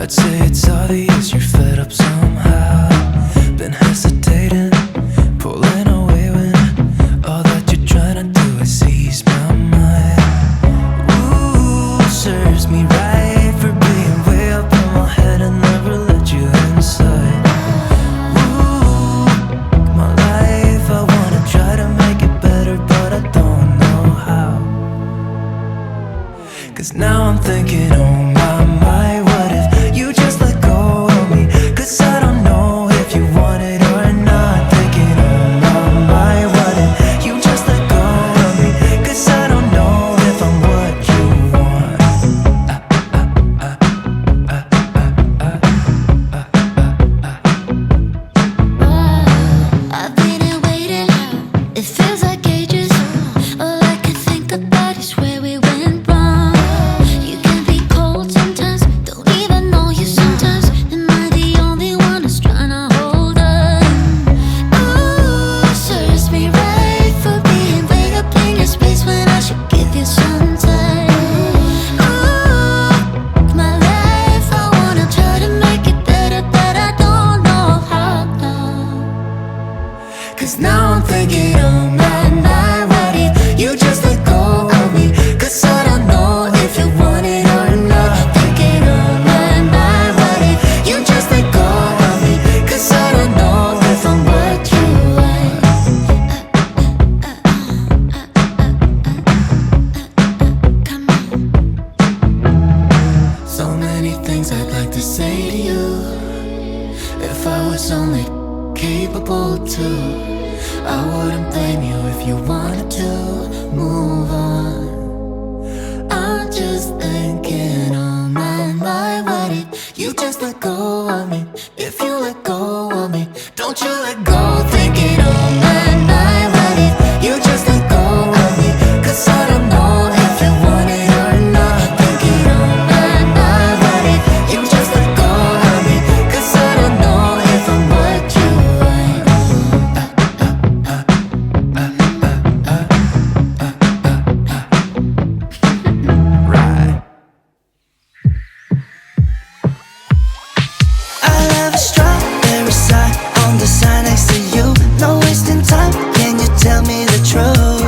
I'd say it's obvious you're fed up somehow. Been hesitating, pulling away when all that you're trying to do is ease my mind. Ooh, serves me right for being way up in my head and never let you inside. Ooh, my life, I wanna try to make it better, but I don't know how. 'Cause now I'm thinking, oh my, what if you just let go of me? 'Cause I don't know if you want it or not. Thinking, oh my, what if you just let go of me? 'Cause I don't know if I'm what you want. I've been here waiting, it feels like ages. All I can think about is where we went wrong. You can be cold sometimes, don't even know you sometimes. Am I the only one who's trying to hold on? Ooh, serves me right for being way up in your space when I should give you some time. Ooh, my life, I wanna try to make it better, but I don't know how now. 'Cause now I'm thinking, oh my, what if you just let go of me? 'Cause I don't know if you want it or not. Thinking, oh my, what if you just let go of me? 'Cause I don't know if I'm what you want. Come on. So many things I'd like to say to you, if I was only capable to. I wouldn't blame you if you wanted to move on. I'm just thinking, oh my, what if you just let go of me? If you let go of me, don't you let go. Thinking, oh my, what if you just let go of me? 'Cause I don't know if you want it or not. Thinking, oh my, what if you just let go of me? 'Cause I don't know if I'm what you want. Right. I love a strawberry side on the side next to you. No wasting time, can you tell me the truth?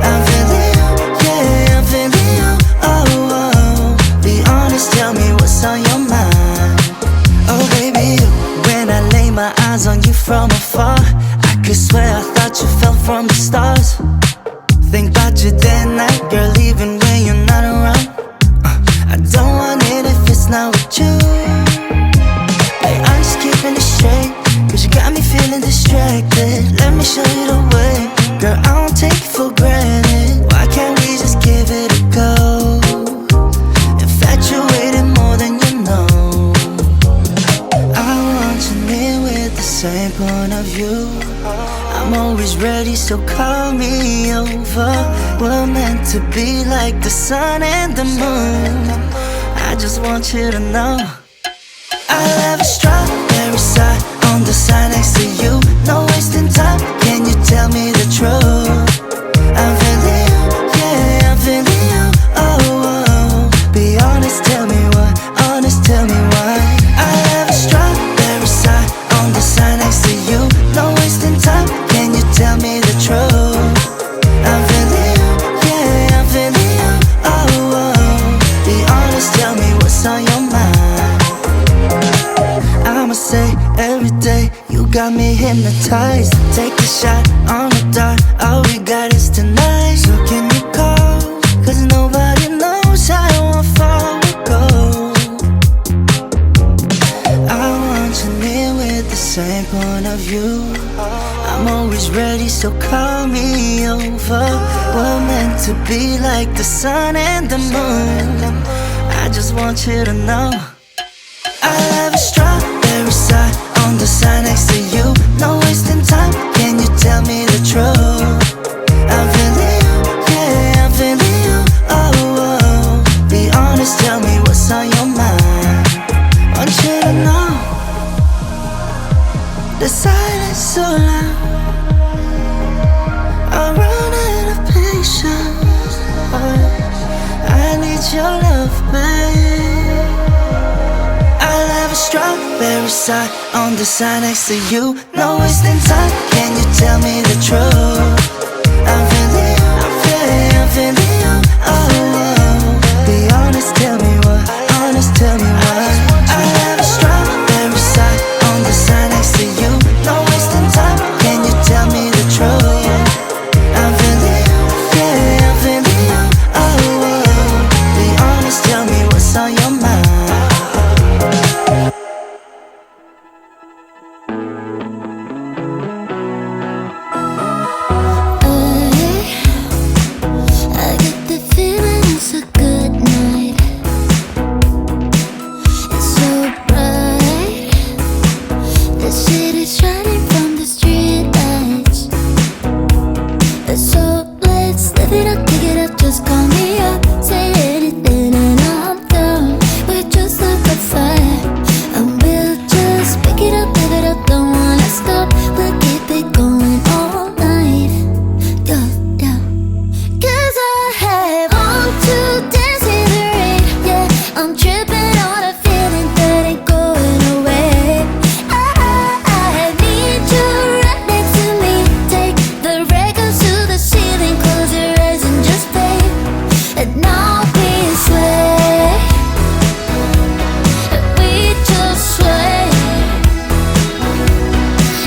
I'm feeling you, yeah, I'm feeling you. Oh, oh, be honest, tell me what's on your mind. Oh baby, when I lay my eyes on you from afar, I could swear I thought you fell from the stars. Think about you day and night, girl, even when you're not around. I don't want it if it's not with you. Hey, I'm just keeping it straight, 'cause you got me feeling distracted. Let me show you the way, girl, I don't take it for granted. Why can't we just give it a go? Infatuated more than you know. I want you near with the same point of view. I'm always ready, so call me over. We're meant to be like the sun and the moon. I just want you to know I love a strawberry side on the side next to you. No wasting time, can you tell me the truth? I'm feeling you, yeah, I'm feeling you. Oh, oh, be honest, tell me why. Honest, tell me why. I love a strawberry side on the side next to you. No wasting time, can you tell me the truth? I'm feeling you, yeah, I'm feeling you. Oh, oh, be honest, tell me what's on your mind. I'ma say every day, you got me hypnotized. Take a shot on the dot, all we got is tonight. So can you call? 'Cause nobody knows how far we go. I want you near with the same point of view. I'm always ready, so call me over. We're meant to be like the sun and the moon. I just want you to know I love a strawberry side on the side next to you. No wasting time, can you tell me the truth? I'm feeling you, yeah, I'm feeling you. Oh, oh, be honest, tell me what's on your mind. Want you to know the silence so loud, I'm running out of patience. I need your love, babe. strawberry side on the side next to you. No wasting time, can you tell me the truth? I'm feeling you, I'm feeling you. Oh, oh. Be honest, tell me why. Honest, tell me why. I have a strawberry side on the side next to you. No wasting time, can you tell me the truth? I'm feeling you, yeah, I'm feeling you. Oh, oh. Be honest, tell me what's on your mind. I get the feeling it's a good night. It's so bright. The city's shining from the street lights. So let's live it up, pick it up, just call me up. Say anything and I'm down. We're just like a fire, and we'll just pick it up, live it up, don't wanna stop. We'll keep it going all night. Go down. 'Cause I want to dance in the rain. Yeah, I'm tripping on a feeling that ain't going away. I need you right next to me. Take the records to the ceiling, close your eyes and just play. And now we sway, and we just sway.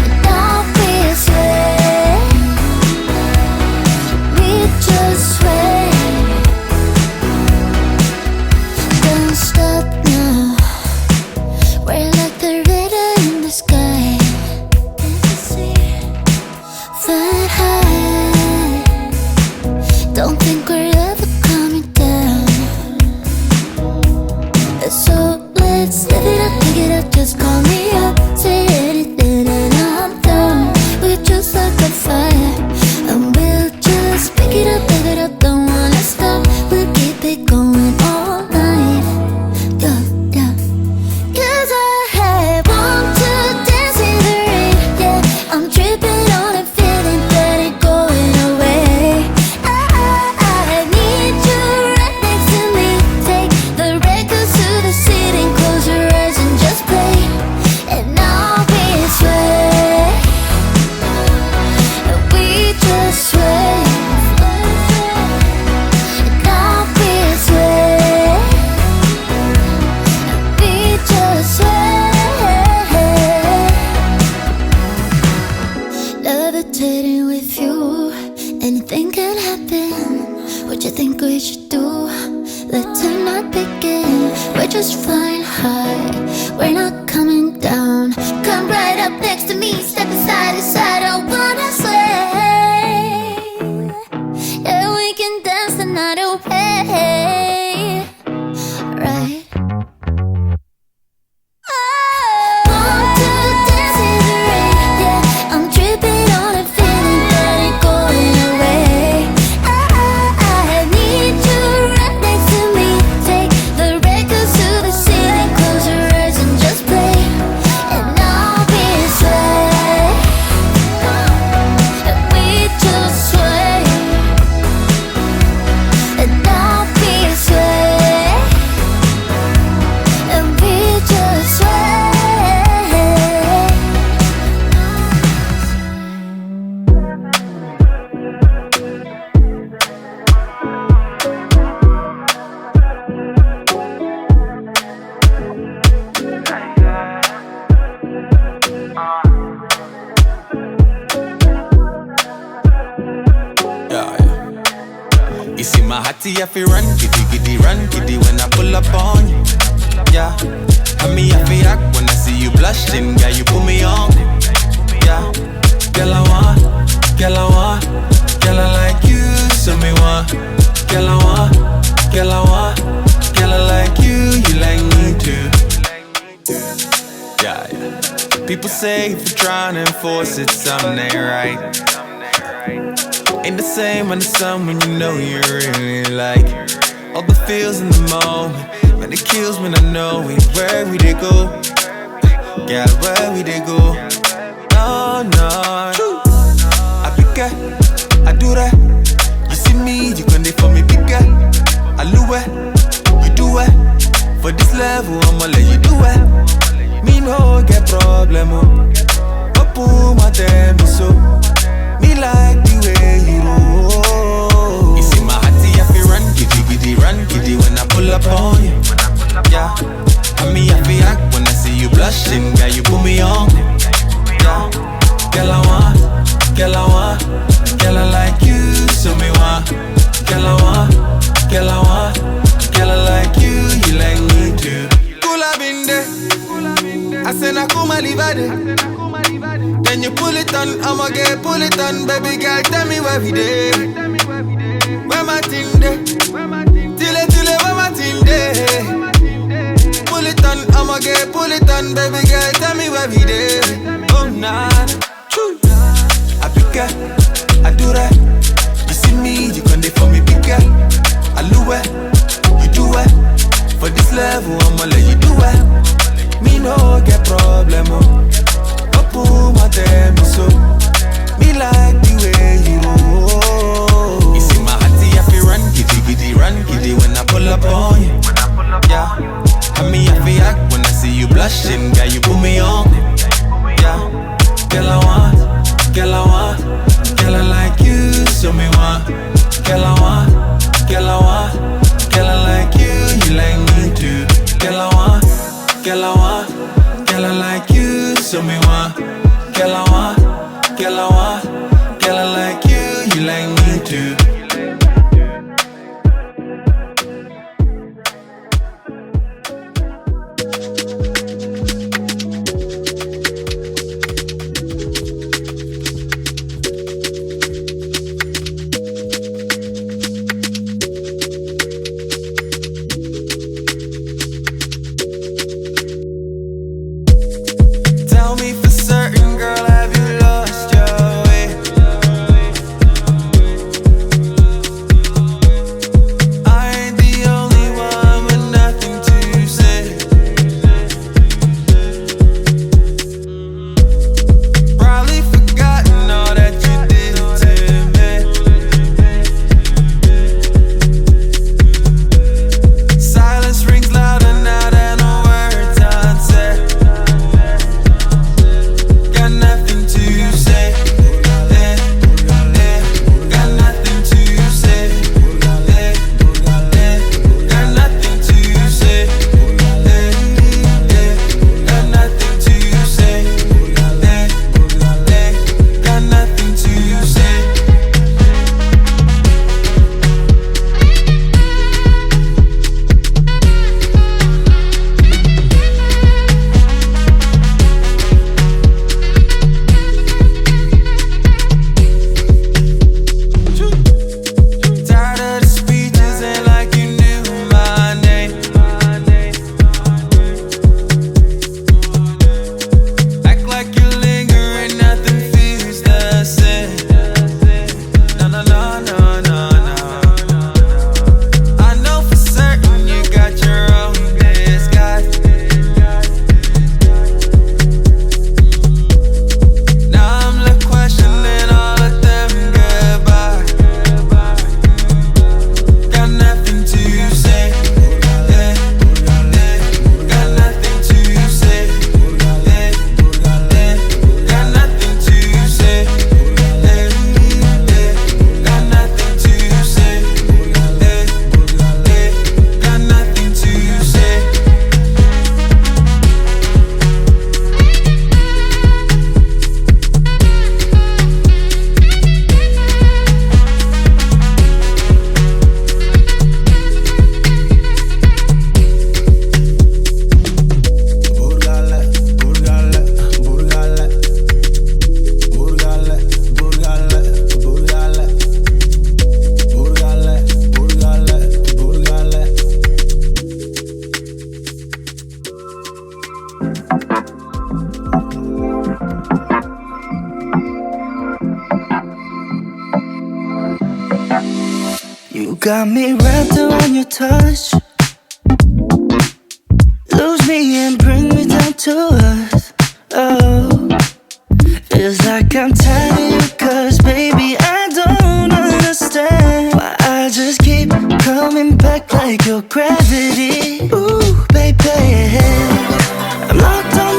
And now we sway, we just sway. Don't stop now. We're like the river in the sky. Fly high. Don't think we're ever coming down. So let's live it up, pick it up, just call me up. Say anything and I'm down. We're just like a fire, and we'll just pick it up, live it up, don't wanna stop. We'll keep it going all night. Go down. 'Cause I want to dance in the rain. Yeah, I'm tripping on a feeling that ain't going away. I need you right next to me. Take the records to the ceiling, close your eyes and just play. And now we sway, and we just sway. And now we sway, and we just sway. Levitating with you, anything can happen. What you think we should do? Let tonight begin. We're just flying high, we're not coming down. Come right up next to me, step aside to side, I wanna sway. Yeah, we can dance the night away, right? Want to dance in the rain. Yeah, I'm tripping on a feeling that ain't going away. I need you right next to me. Take the records to the ceiling, close your eyes and just play. And now we sway, and we just sway. And now we sway, and we just sway. Yeah, yeah. You see my hottie, I feel run, run kitty when I pull up on you. Yeah, and me, I feel act when I see you blushing, girl, you put me on. Yeah, girl, I want, girl, I want, girl, I like you, so me want. Girl, I want, girl, I want, girl, I like you, you like me too. Yeah, yeah. People say if you're trying to enforce it, something ain't right. Ain't the same when the sun when you know you really like all the feels in the moment. Man, it kills when I know it. Where we did go, girl, where we did go. No, no, I pick it, I do that. You see me, you can for me bigger. I lose it, you do it. For this level, I'ma let you do it. Me no get problem, oh. Open my damn so. Me like the way you roll. You see my hearty, I feel run giddy when I pull up on you. Yeah, and me I feel act when I see you blushing, girl you put me on. Yeah, girl I want, girl I like you, so me want. Girl I want, girl I like you, you like me too. Cool I been there, I said I come live there. Then you pull it on, I'ma get pull it on, baby girl tell me where we dey. Where my thing dey? Till where my thing dey? Pull it on, I'ma get pull it on, baby girl tell me where we dey. Oh nah, I pick up, I do that. You see me, you can dey for me big girl. I do it, you do it. For this level, I'ma let you do it. Me no get problem, oh. Open my damn so. Me like the way you roll. You see my hearty, I feel run giddy when I pull up on you. Yeah, and me I feel act when I see you blushing, girl you put me on. Yeah, girl I want, girl I like you, so me want. Girl I want, girl I like you, you like me too. Girl I want, girl I like you, so me want. Girl I want, girl I like you, you like me too. Tell me for certain, girl, have you lost your way? I ain't the only one with nothing to say. Probably forgotten all that you did to me. Silence rings louder now than the words unsaid. Got nothing to say, got nothing to say, got nothing to say, got nothing to say, got nothing to say. Tired of the speeches, ain't like you knew my name. Act like you lingering, nothing feels the same. No. I know for certain you got your own disguise. Now I'm left questioning all of them goodbyes. Got nothing to say, got nothing to say, got nothing to say, got nothing to say, got nothing to say. You got me wrapped around your touch. Lose me and bring me down to earth. Oh, feels like I'm tired of you, 'cause baby I don't understand why I just keep coming back like your gravity. Ooh, baby, I'm locked on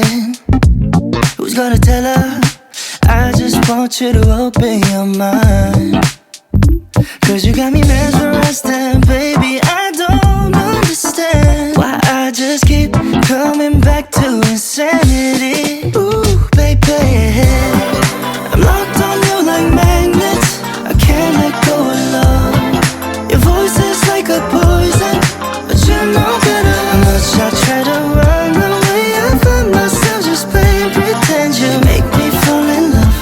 pretend. Who's gonna tell her? I just want you to open your mind. Cause you got me mesmerized and baby I don't understand why I just keep coming back to insanity. Ooh, baby, I'm locked on you like magnets. I can't let go of love. Your voice is like a poison, but you know better. How much I try to run away, I find myself just playing pretend. You make me fall in love.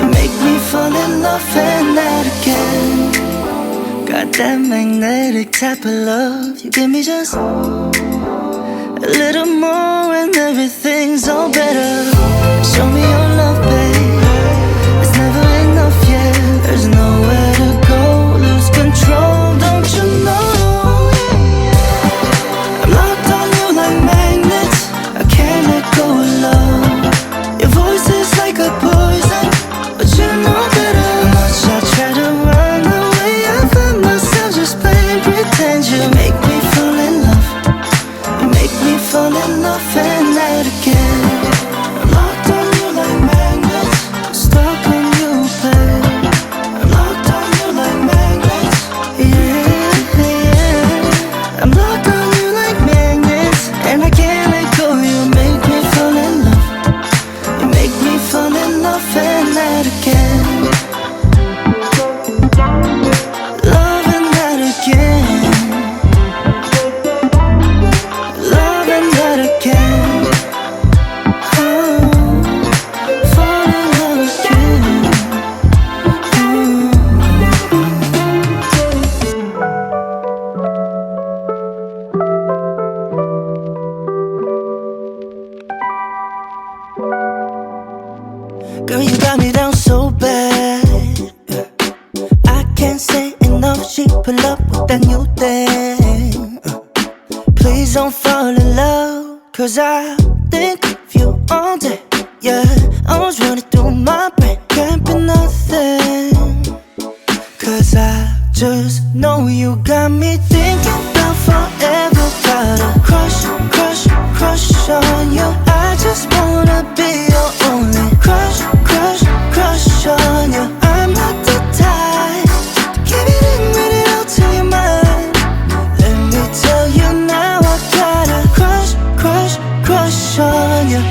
You make me fall in love and that again. Got that magnetic type of love. You give me just a little more and everything's all better. Show me your love, babe. It's never enough, yeah. There's nowhere to go, lose control, don't you know? I'm locked on you like magnets. I can't let go of love. Your voice is like a poison, but you know better. How much I try to run away, I find myself just playing pretend. You make me fall in love. You make me fall in love and that again. I'm locked on you like magnets. I'm stuck on you, babe. I'm locked on you like magnets. Yeah, yeah. I'm locked on you like magnets, and I can't let go. You make me fall in love. You make me fall in love and that again. Love and that again. Love and that again. Oh, fall in love again. Girl, you got me down so bad. I can't say enough. She pull up with that new thing. Please don't fall in love, cause I think of you all day. Yeah, I was running through my brain, can't be nothing. Cause I just know you got me thinking about forever. Got a crush, crush, crush on you. I just wanna be your only crush, crush, crush on you. I'm not the type to keep it in, read it out to your mind. Let me tell you now, I got a crush, crush, crush on you.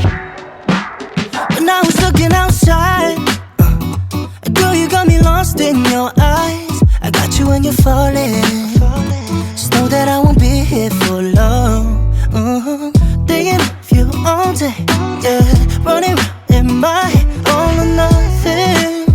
When I was looking outside, girl, you got me lost in your eyes. I got you when you're falling. Just know that I won't be here for long. Thinking of you all day, yeah. Running round in my head, all or nothing.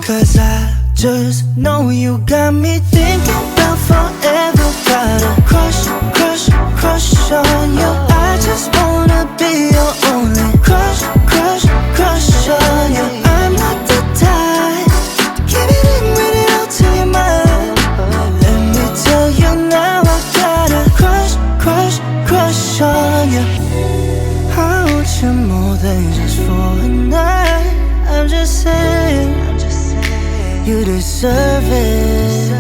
Cause I just know you got me thinking about forever. Got a crush, crush, crush on you. I just wanna be your only crush, crush, crush on you. I'm not the type to keep it in, read it out to your mind. Let me tell you now, I got a crush, crush, crush on you. I want you more than just for a night. I'm just saying, you deserve it.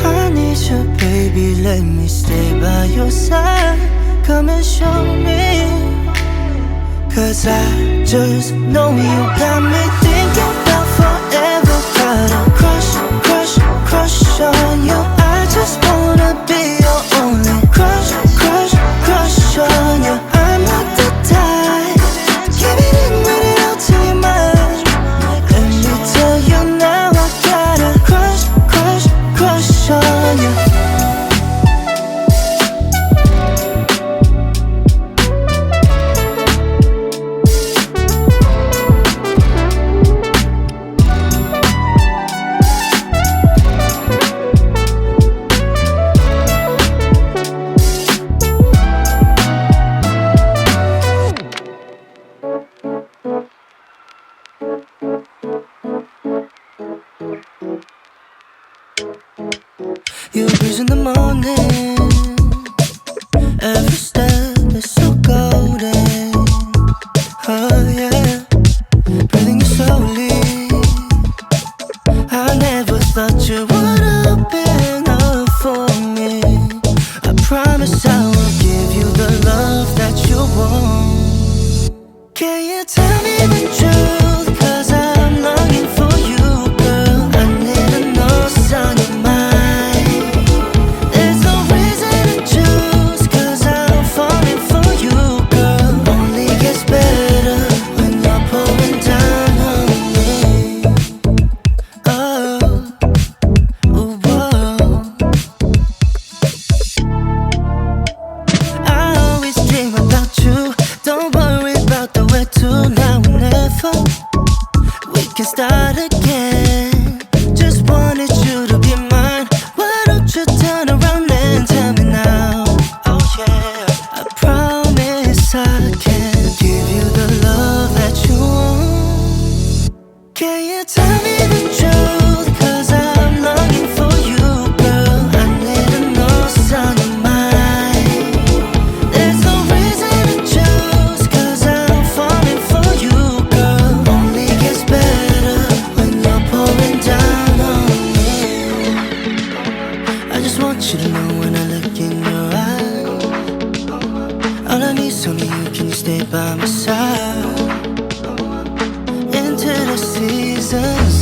I need you, baby, let me stay by your side. Come and show me. Cause I just know you got me thinking about forever. Got a crush, crush, crush on you. I just wanna be your only crush, crush, crush on you. I'm not the type to keep it in, read it out to your mind. Let me tell you now, I got a crush, crush, crush on you. Can you tell me the truth? 'Cause I'm longing for you, girl. I need to know what's on your mind. There's no reason to choose, 'cause I'm falling for you, girl. Only gets better when you're pouring down on me. Oh, ooh, whoa. I always dream about you. Don't worry about the where to, now or never. We can start again. Just wanted you to be mine. Why don't you turn around and tell me now? Oh yeah, I promise I can give you the love that you want. Can you tell me the truth? 'Cause I'm longing for you, girl. I need to know what's on your mind. There's no reason to choose, 'cause I'm falling for you, girl. Only gets better when you're pouring down on me. I just want you to know when I look in your eyes, all I need's only you. Can you stay by my side into the seasons?